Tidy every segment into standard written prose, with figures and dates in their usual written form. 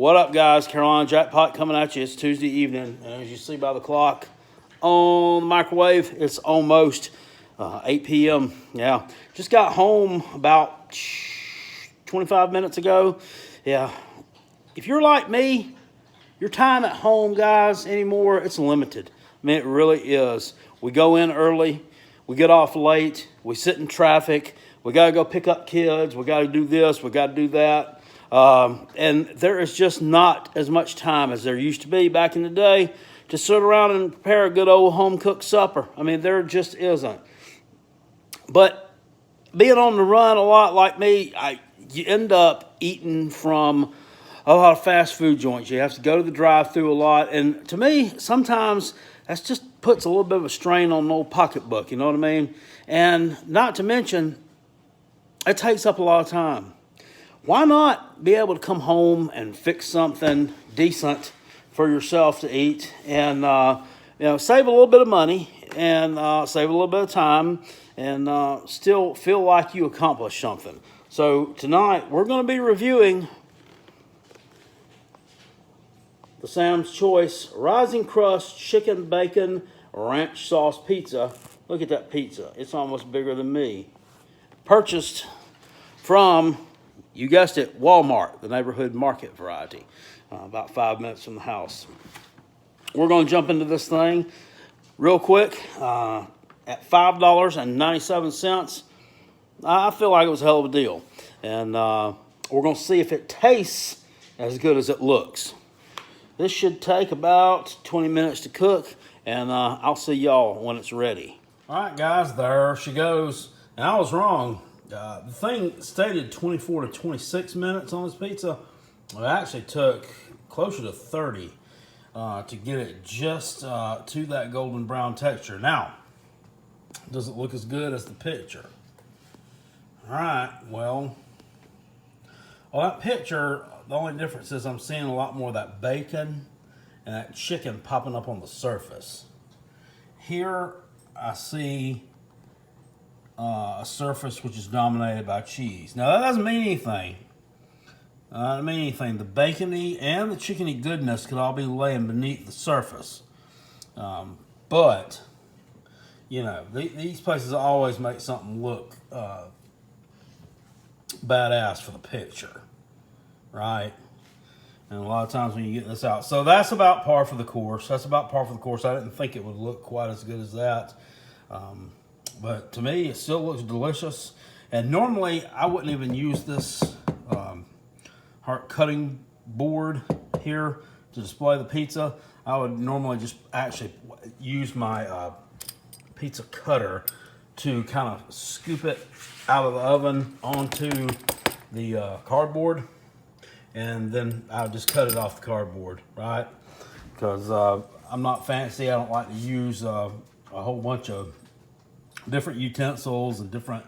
What up, guys? Carolina Jackpot coming at you. It's Tuesday evening, and as you see by the clock on the microwave, it's almost 8 p.m. Yeah, just got home about 25 minutes ago. Yeah, if you're like me, your time at home, guys, anymore, it's limited. I mean, it really is. We go in early, we get off late, we sit in traffic, we got to go pick up kids, we got to do this, we got to do that. And there is just not as much time as there used to be back in the day to sit around and prepare a good old home-cooked supper. I mean, there just isn't. But being on the run a lot like me, you end up eating from a lot of fast food joints. You have to go to the drive-thru a lot. And to me, sometimes that just puts a little bit of a strain on the old pocketbook, you know what I mean? And not to mention, it takes up a lot of time. Why not be able to come home and fix something decent for yourself to eat and save a little bit of money and save a little bit of time and still feel like you accomplished something? So tonight we're going to be reviewing the Sam's Choice Rising Crust Chicken Bacon Ranch Sauce Pizza. Look at that pizza. It's almost bigger than me. Purchased from, you guessed it, Wal-Mart, the neighborhood market variety, about 5 minutes from the house. We're going to jump into this thing real quick at $5.97. I feel like it was a hell of a deal. And we're going to see if it tastes as good as it looks. This should take about 20 minutes to cook, and I'll see y'all when it's ready. All right, guys, there she goes. And I was wrong. The thing stated 24 to 26 minutes on this pizza. It actually took closer to 30 to get it just to that golden brown texture. Now, does it look as good as the picture? All right, well, that picture, the only difference is I'm seeing a lot more of that bacon and that chicken popping up on the surface. Here, I see a surface which is dominated by cheese. Now, that doesn't mean anything. The bacony and the chickeny goodness could all be laying beneath the surface. But, these places always make something look badass for the picture, right? And a lot of times when you get this out. So that's about par for the course. I didn't think it would look quite as good as that. But to me, it still looks delicious. And normally, I wouldn't even use this heart cutting board here to display the pizza. I would normally just actually use my pizza cutter to kind of scoop it out of the oven onto the cardboard. And then I would just cut it off the cardboard, right? Because I'm not fancy. I don't like to use a whole bunch of different utensils and different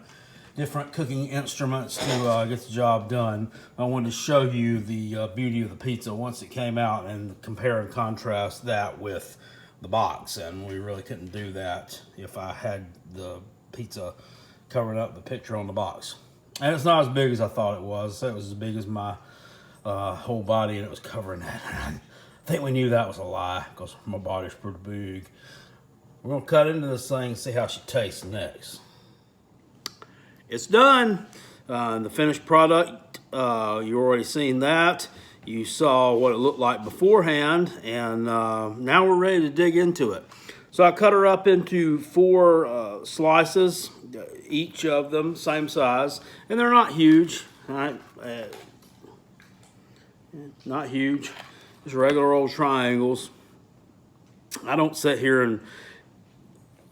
cooking instruments to get the job done. I wanted to show you the beauty of the pizza once it came out and compare and contrast that with the box. And we really couldn't do that if I had the pizza covering up the picture on the box. And it's not as big as I thought it was. It was as big as my whole body, and it was covering that. I think we knew that was a lie because my body's pretty big. We're going to cut into this thing and see how she tastes next. It's done. The finished product, you already seen that. You saw what it looked like beforehand, and now we're ready to dig into it. So I cut her up into 4 slices, each of them same size, and they're not huge, right? Not huge, just regular old triangles. I don't sit here and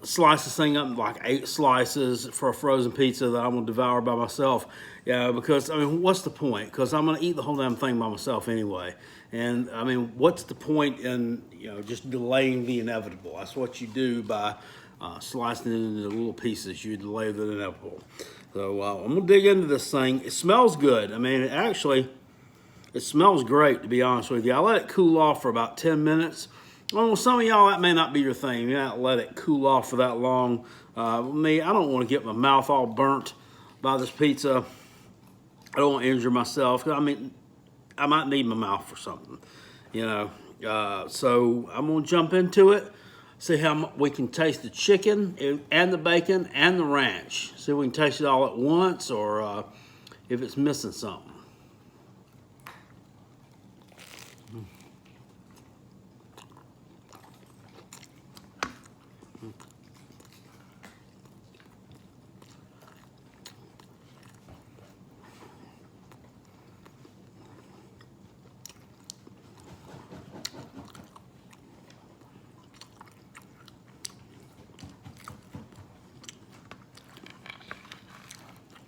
slice this thing up in like 8 slices for a frozen pizza that I'm gonna devour by myself. Yeah, because I mean, what's the point? Because I'm gonna eat the whole damn thing by myself anyway. And I mean, what's the point in just delaying the inevitable? That's what you do by slicing it into little pieces. You delay the inevitable. So I'm gonna dig into this thing. It smells good. I mean, it smells great, to be honest with you. I let it cool off for about 10 minutes. Well, some of y'all, that may not be your thing. You don't let it cool off for that long. Me, I don't want to get my mouth all burnt by this pizza. I don't want to injure myself. I mean, I might need my mouth for something, you know. So I'm gonna jump into it, see how we can taste the chicken and the bacon and the ranch. See if we can taste it all at once, or if it's missing something.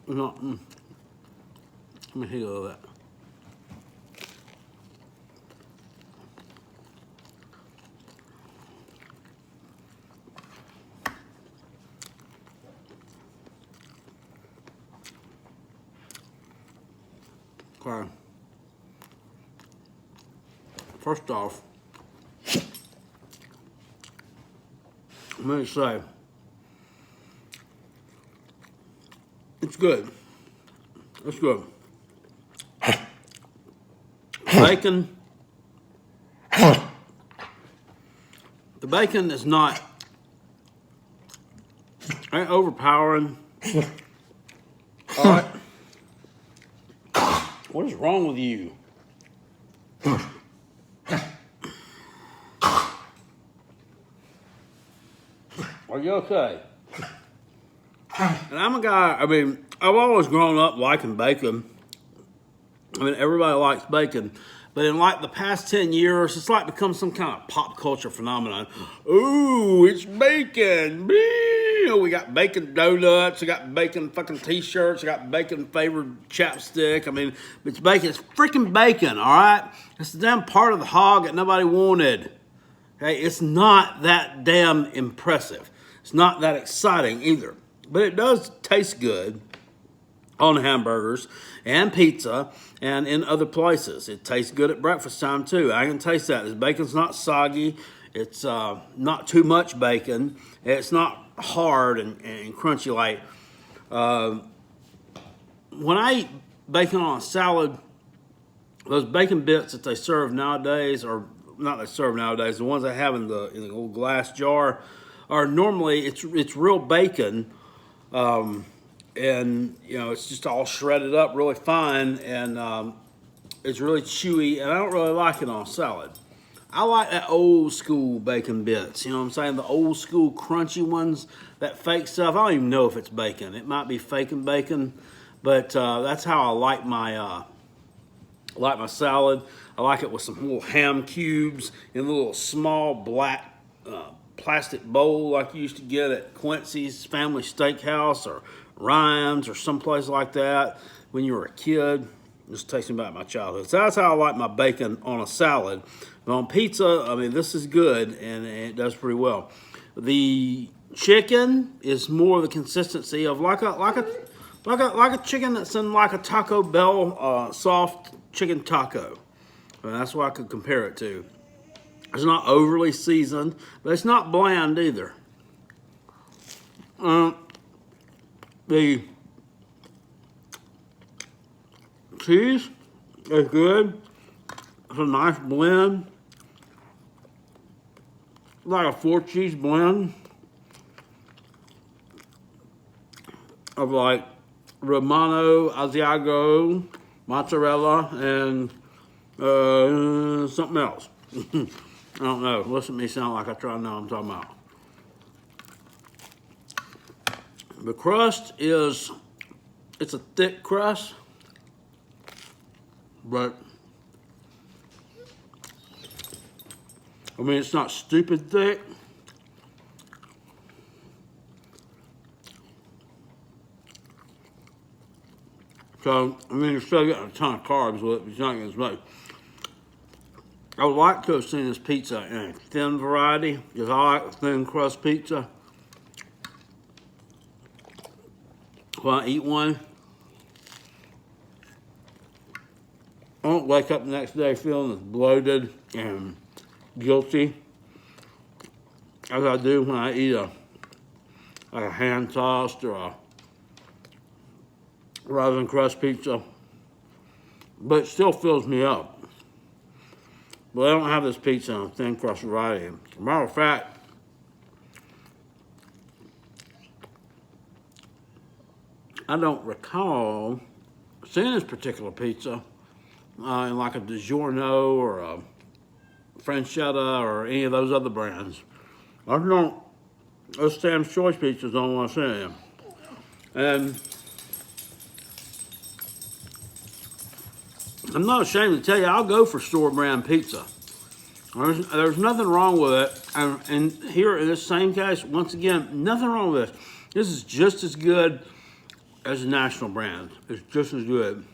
No, let me hear all that. Okay. First off, let me say, it's good. It's good. Bacon. The bacon is not ain't overpowering. All right. What is wrong with you? Are you okay? And I'm a guy, I mean, I've always grown up liking bacon. I mean, everybody likes bacon. But in like the past 10 years, it's like become some kind of pop culture phenomenon. Ooh, it's bacon. We got bacon donuts, we got bacon fucking t-shirts, we got bacon flavored chapstick. I mean, it's bacon. It's freaking bacon, all right? It's the damn part of the hog that nobody wanted. Okay, it's not that damn impressive. It's not that exciting either. But it does taste good on hamburgers and pizza and in other places. It tastes good at breakfast time too. I can taste that. This bacon's not soggy. It's not too much bacon. It's not hard and crunchy like. When I eat bacon on a salad, those bacon bits that they serve nowadays, or not they serve nowadays, the ones they have in the little glass jar, are normally it's real bacon. And you know, it's just all shredded up really fine, and it's really chewy, and I don't really like it on salad. I like that old school bacon bits, you know what I'm saying? The old school crunchy ones, that fake stuff. I don't even know if it's bacon. It might be faking bacon, but that's how I like my salad. I like it with some little ham cubes in a little small black plastic bowl like you used to get at Quincy's Family Steakhouse or Ryan's or someplace like that when you were a kid. Just takes me back to my childhood. So that's how I like my bacon on a salad. But on pizza, I mean, this is good, and it does pretty well. The chicken is more the consistency of like a chicken that's in like a Taco Bell soft chicken taco. And that's what I could compare it to. It's not overly seasoned, but it's not bland either. The cheese is good. It's a nice blend. Like a 4-cheese blend of like Romano, Asiago, mozzarella, and something else. I don't know. Listen to me sound like I try to know what I'm talking about. The crust it's a thick crust, but I mean, it's not stupid thick. So, I mean, you're still getting a ton of carbs with it, but you're not getting as much. I would like to have seen this pizza in a thin variety, because I like thin crust pizza. When I eat one, I don't wake up the next day feeling as bloated and guilty as I do when I eat like a hand tossed or a rather than crust pizza. But it still fills me up. But I don't have this pizza in a thin crust variety. As a matter of fact, I don't recall seeing this particular pizza in like a DiGiorno or a Franchetta or any of those other brands. I don't, those Sam's Choice pizzas don't want to see them. And I'm not ashamed to tell you, I'll go for store brand pizza. There's nothing wrong with it. And here in this same case, once again, nothing wrong with this. This is just as good as a national brand. It's just as good.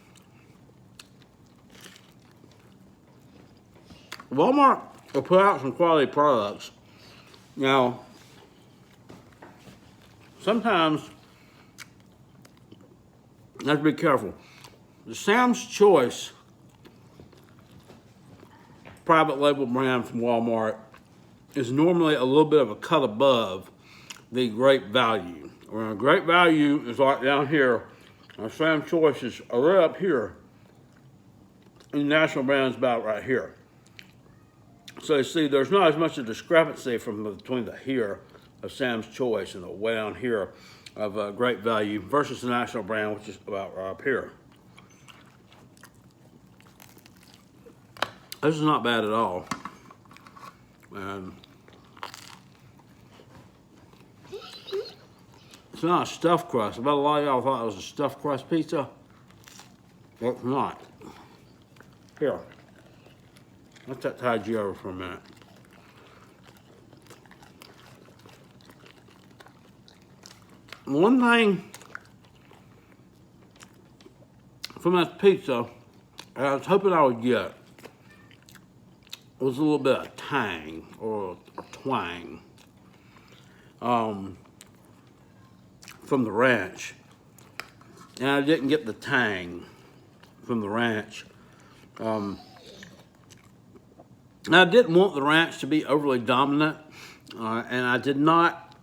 Walmart will put out some quality products. Now, sometimes you have to be careful. The Sam's Choice private label brand from Walmart is normally a little bit of a cut above the Great Value. Where Great Value is like down here, and Sam's Choice is right up here, and the national brand is about right here. So you see, there's not as much a discrepancy between the here of Sam's Choice and the way down here of Great Value versus the national brand, which is about right up here. This is not bad at all. And it's not a stuffed crust. I bet a lot of y'all thought it was a stuffed crust pizza. It's not. Here. Let that tide you over for a minute. One thing from that pizza I was hoping I would get was a little bit of tang or twang from the ranch. And I didn't get the tang from the ranch. And I didn't want the ranch to be overly dominant, and I did not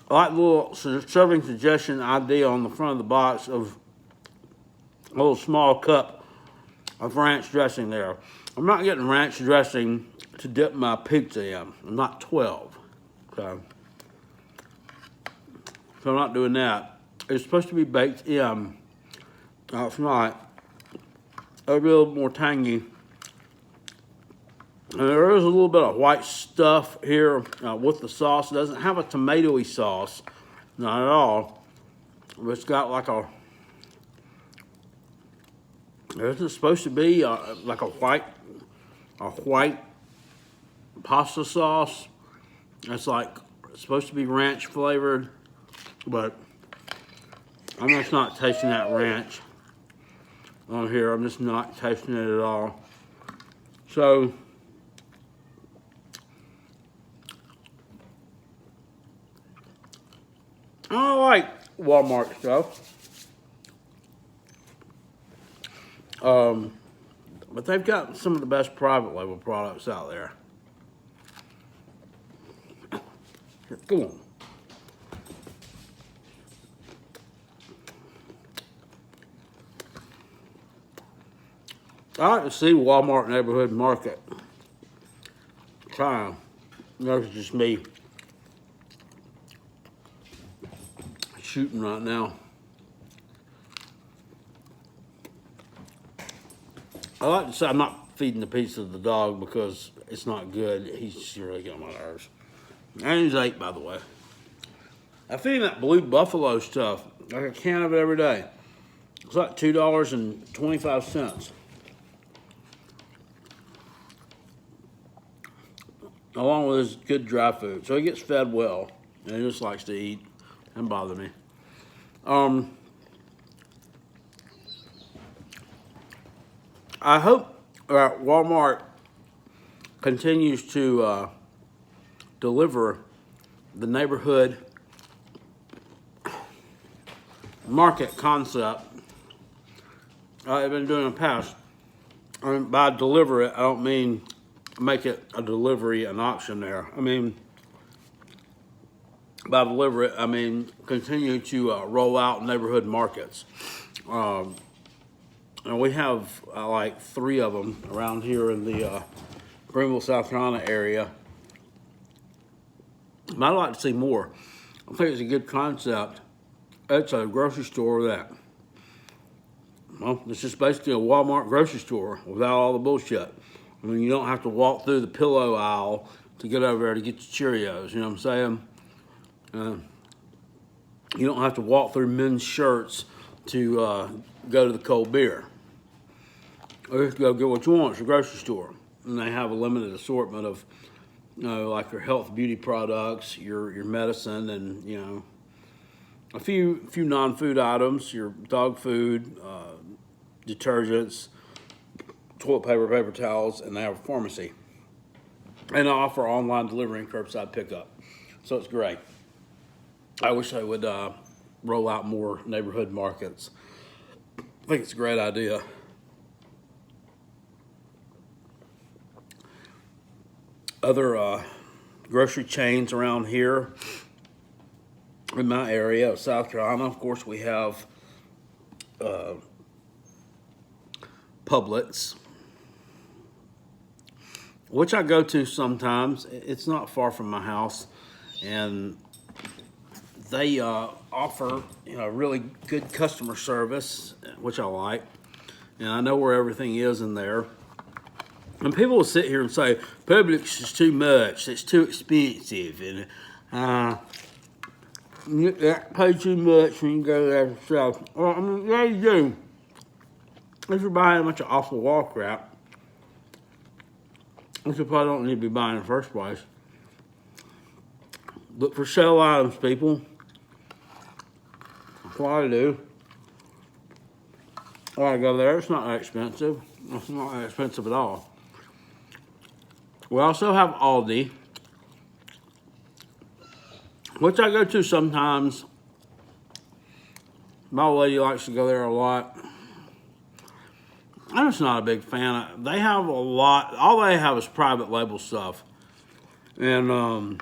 like the little serving suggestion idea on the front of the box of a little small cup of ranch dressing there. I'm not getting ranch dressing to dip my pizza in. I'm not 12, so I'm not doing that. It's supposed to be baked in. It's not. A little more tangy. And there is a little bit of white stuff here with the sauce. It doesn't have a tomatoey sauce, not at all. But it's got like a, it's supposed to be like a white pasta sauce. It's like, it's supposed to be ranch flavored, but I'm just not tasting that ranch on here. I'm just not tasting it at all. So, I like Walmart stuff. But they've got some of the best private label products out there. Here, go on. I like to see Walmart Neighborhood Market. Trying. That's just me shooting right now. I like to say I'm not feeding the pizza to the dog because it's not good. He's just really getting on my nerves. And he's 8, by the way. I feed him that Blue Buffalo stuff, like a can of it every day. It's like $2.25. Along with his good dry food. So he gets fed well. And he just likes to eat and bother me. I hope Walmart continues to deliver the neighborhood market concept I've been doing in the past. And by deliver it, I don't mean make it a delivery, an option there. I mean, by deliver it, I mean continue to roll out neighborhood markets. And we have like 3 of them around here in the Greenville, South Carolina area. And I'd like to see more. I think it's a good concept. It's a grocery store that, well, it's just basically a Wal-Mart grocery store without all the bullshit. I mean, you don't have to walk through the pillow aisle to get over there to get your Cheerios, you know what I'm saying? You don't have to walk through men's shirts to go to the cold beer. Or just go get what you want. It's a grocery store. And they have a limited assortment of, like your health beauty products, your medicine, and, a few non-food items, your dog food, detergents, toilet paper, paper towels, and they have a pharmacy. And they offer online delivery and curbside pickup. So it's great. I wish they would roll out more neighborhood markets. I think it's a great idea. Other grocery chains around here in my area of South Carolina, of course, we have Publix, which I go to sometimes. It's not far from my house, and they offer really good customer service, which I like, and I know where everything is in there. And people will sit here and say, Publix is too much, it's too expensive, and you pay too much when you go there yourself. Well, I mean, yeah, you do. If you're buying a bunch of awful wall crap, which you probably don't need to be buying in the first place. Look for sale items, people. That's what I do. I go there. It's not that expensive. It's not that expensive at all. We also have Aldi, which I go to sometimes. My lady likes to go there a lot. I'm just not a big fan. They have a lot. All they have is private label stuff, and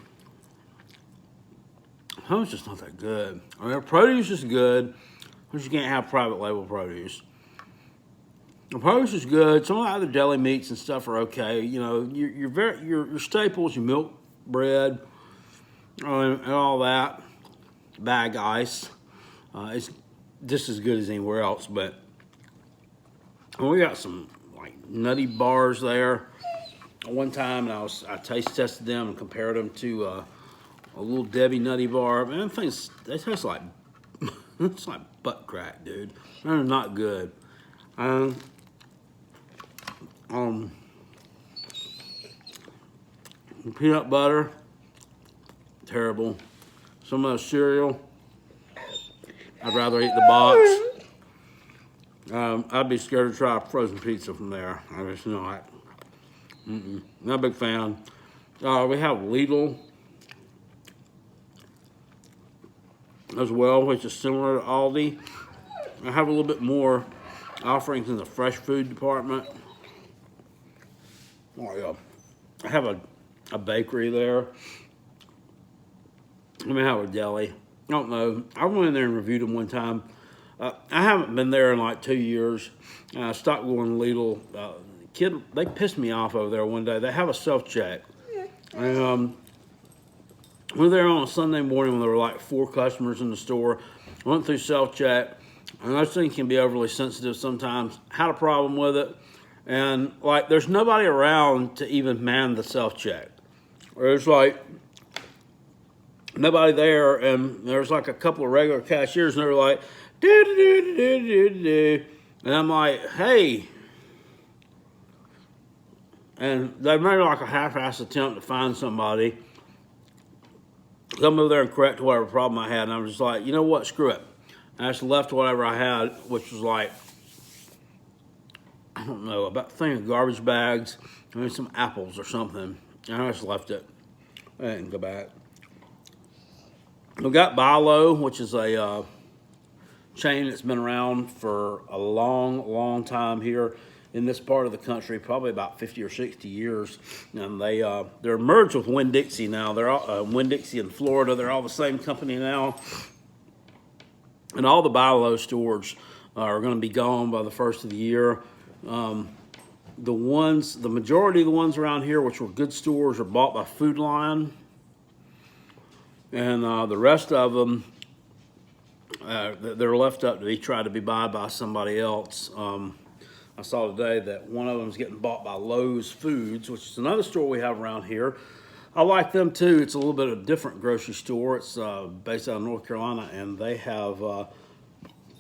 it's just not that good. I mean, their produce is good, but you can't have private label produce. The produce is good. Some of the other deli meats and stuff are okay. Your staples, your milk, bread, and all that. Bag ice. It's just as good as anywhere else, but we got some like nutty bars there. One time, and I taste tested them and compared them to a little Debbie Nutty Bar. Man, they taste like it's like butt crack, dude. They're not good. Peanut butter, terrible. Some of the cereal, I'd rather eat the box. I'd be scared to try a frozen pizza from there. I'm just not. Not a big fan. We have Lidl as well, which is similar to Aldi. I have a little bit more offerings in the fresh food department. Oh yeah, I have a bakery there. Let me have a deli. I don't know. I went in there and reviewed them one time. I haven't been there in like 2 years. I stopped going to Lidl. They pissed me off over there one day. They have a self-check. And we were there on a Sunday morning when there were like 4 customers in the store. Went through self-check. And those things can be overly sensitive sometimes. Had a problem with it. And like there's nobody around to even man the self-check. There's like nobody there, and there's like a couple of regular cashiers, and they're like, do. And I'm like, hey. And they made like a half-assed attempt to find somebody. Come over there and correct whatever problem I had, and I was just like, you know what, screw it. And I just left whatever I had, which was like, I don't know, about a thing of garbage bags, maybe some apples or something. And I just left it. I didn't go back. We've got Bilo, which is a chain that's been around for a long, long time here in this part of the country, probably about 50 or 60 years. And they're merged with Winn-Dixie now. They're all, Winn-Dixie in Florida. They're all the same company now. And all the Bilo stores are going to be gone by the first of the year. The majority of the ones around here, which were good stores, are bought by Food Lion, and the rest of them, they're left up to be tried to be bought by somebody else. I saw today that one of them is getting bought by Lowe's Foods, which is another store we have around here. I like them too. It's a little bit of a different grocery store. It's based out of North Carolina, and they have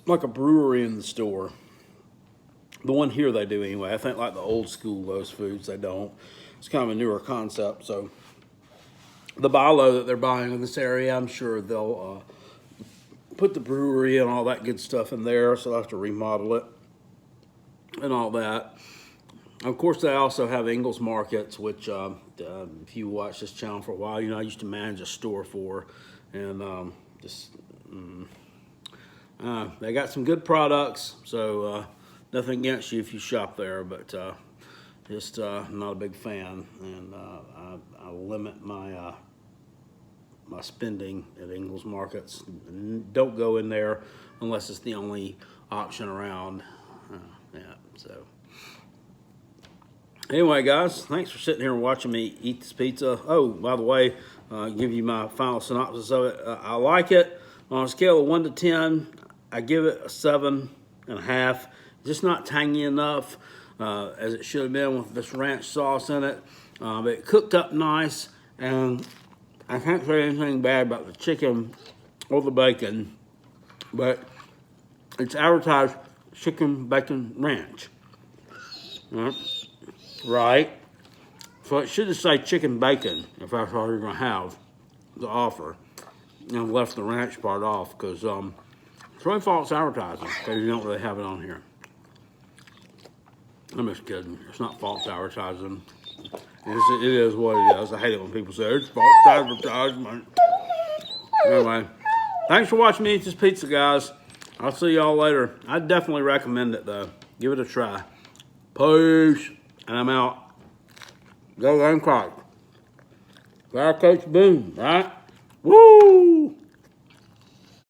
like a brewery in the store. The one here they do anyway. I think like the old school Lowe's Foods, they don't. It's kind of a newer concept. So the buy-low that they're buying in this area, I'm sure they'll put the brewery and all that good stuff in there, so they'll have to remodel it and all that. Of course, they also have Ingles Markets, which if you watch this channel for a while, you know I used to manage a store for, and they got some good products, so nothing against you if you shop there, but just not a big fan, and I limit my my spending at Ingles Markets. Don't go in there unless it's the only option around. Yeah, so anyway, guys, thanks for sitting here and watching me eat this pizza. Oh, by the way, give you my final synopsis of it. I like it. On a scale of 1 to 10, I give it a 7.5. Just not tangy enough as it should have been with this ranch sauce in it. But it cooked up nice, and I can't say anything bad about the chicken or the bacon, but it's advertised chicken bacon ranch. Right? So it should just say chicken bacon if that's all you're going to have to offer. And left the ranch part off because it's really false advertising because you don't really have it on here. I'm just kidding. It's not false advertising. It is what it is. I hate it when people say it's false advertisement. Anyway, thanks for watching me eat this pizza, guys. I'll see y'all later. I definitely recommend it, though. Give it a try. Peace. And I'm out. Go Gamecocks. Fire Coach Boone, right? Woo!